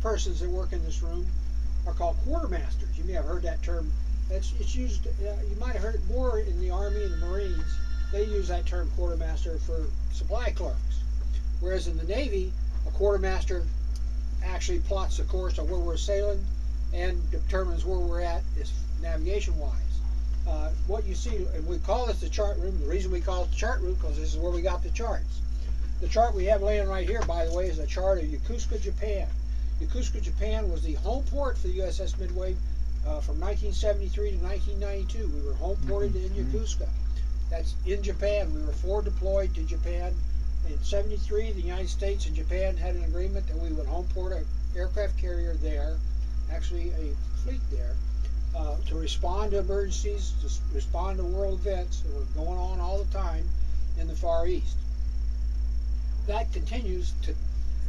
persons that work in this room are called quartermasters. You may have heard that term. It's used, you might have heard it more in the Army and the Marines. They use that term quartermaster for supply clerks. Whereas in the Navy, a quartermaster actually plots the course of where we're sailing and determines where we're at is navigation-wise. What you see, and we call this the chart room. The reason we call it the chart room because this is where we got the charts. The chart we have laying right here, by the way, is a chart of Yokosuka, Japan. Yokosuka, Japan was the home port for the USS Midway from 1973 to 1992. We were home ported in Yokosuka. That's in Japan. We were forward deployed to Japan. In 73, the United States and Japan had an agreement that we would home port an aircraft carrier there, actually a fleet there, to respond to emergencies, to respond to world events that were going on all the time in the Far East. That continues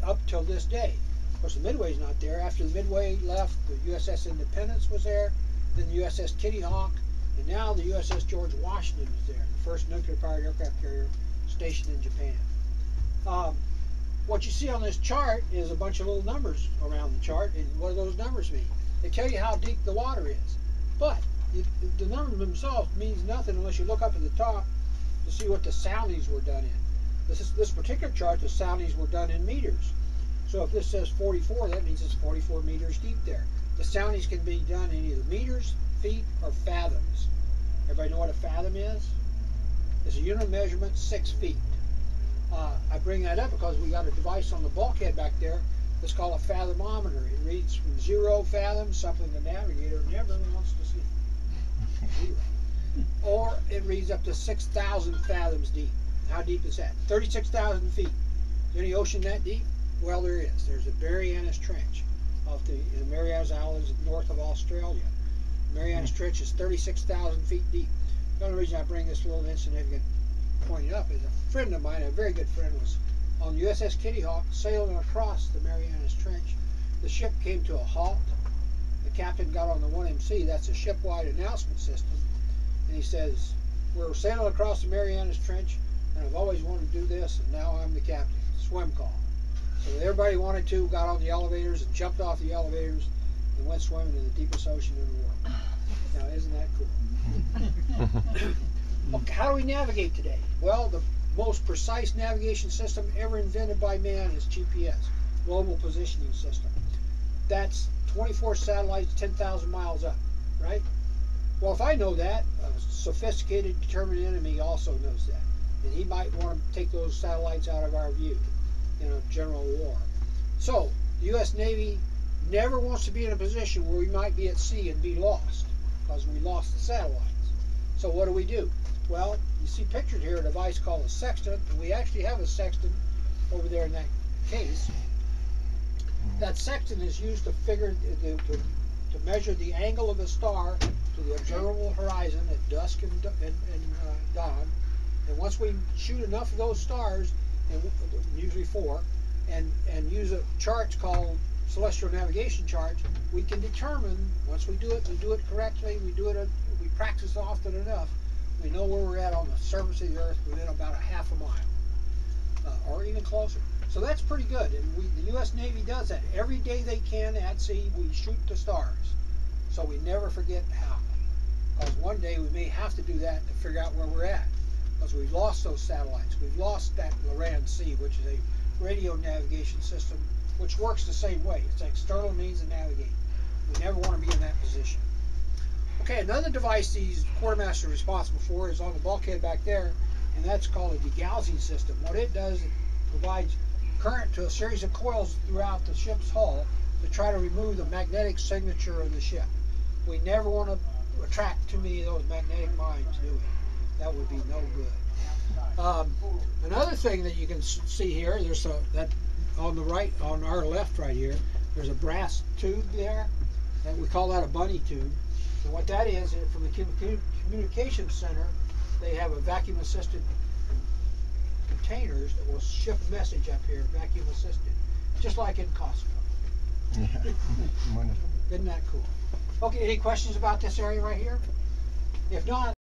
up till this day. Of course, the Midway's not there. After the Midway left, the USS Independence was there, then the USS Kitty Hawk, and now the USS George Washington is there, the first nuclear-powered aircraft carrier stationed in Japan. What you see on this chart is a bunch of little numbers around the chart, and what do those numbers mean? They tell you how deep the water is, but the numbers themselves means nothing unless you look up at the top to see what the soundings were done in. This particular chart, the soundings were done in meters. So if this says 44, that means it's 44 meters deep there. The soundings can be done in either meters, feet, or fathoms. Everybody know what a fathom is? It's a unit of measurement, 6 feet. I bring that up because we got a device on the bulkhead back there that's called a fathomometer. It reads from 0 fathoms, something the navigator never wants to see. 0. Or it reads up to 6,000 fathoms deep. How deep is that? 36,000 feet. Is there any ocean that deep? Well, there is. There's the Marianas Trench in the Marianas Islands north of Australia. Marianas Trench is 36,000 feet deep. The only reason I bring this little insignificant point up is a friend of mine, a very good friend, was on USS Kitty Hawk sailing across the Marianas Trench. The ship came to a halt. The captain got on the 1MC, that's a ship-wide announcement system, and he says, "We're sailing across the Marianas Trench, and I've always wanted to do this, and now I'm the captain." Swim call. So everybody wanted to, got on the elevators and jumped off the elevators and went swimming in the deepest ocean in the world. Now, isn't that cool? Okay, how do we navigate today? Well, the most precise navigation system ever invented by man is GPS, Global Positioning System. That's 24 satellites, 10,000 miles up, right? Well, if I know that, a sophisticated, determined enemy also knows that. And he might want to take those satellites out of our view in a general war. So, the U.S. Navy never wants to be in a position where we might be at sea and be lost, because we lost the satellites. So what do? Well, you see pictured here a device called a sextant, and we actually have a sextant over there in that case. That sextant is used to to measure the angle of a star to the observable horizon at dusk and dawn. And once we shoot enough of those stars, and usually 4, and use a chart called celestial navigation charts, we can determine, once we do it correctly, we practice often enough, we know where we're at on the surface of the earth within about a half a mile, or even closer. So that's pretty good, and the U.S. Navy does that. Every day they can at sea, we shoot the stars, so we never forget how. Because one day we may have to do that to figure out where we're at, because we've lost those satellites. We've lost that Loran C, which is a radio navigation system, which works the same way. It's an external means of navigating. We never want to be in that position. Okay, another device these quartermasters are responsible for is on the bulkhead back there, and that's called a degaussing system. What it does, it provides current to a series of coils throughout the ship's hull to try to remove the magnetic signature of the ship. We never want to attract too many of those magnetic mines, do we? That would be no good. Another thing that you can see here, there's that on the right, on our left right here, there's a brass tube there, and we call that a bunny tube. And what that is, from the communications center, they have a vacuum-assisted containers that will ship a message up here, vacuum-assisted, just like in Costco. Yeah. Wonderful. Isn't that cool? Okay, any questions about this area right here? If not,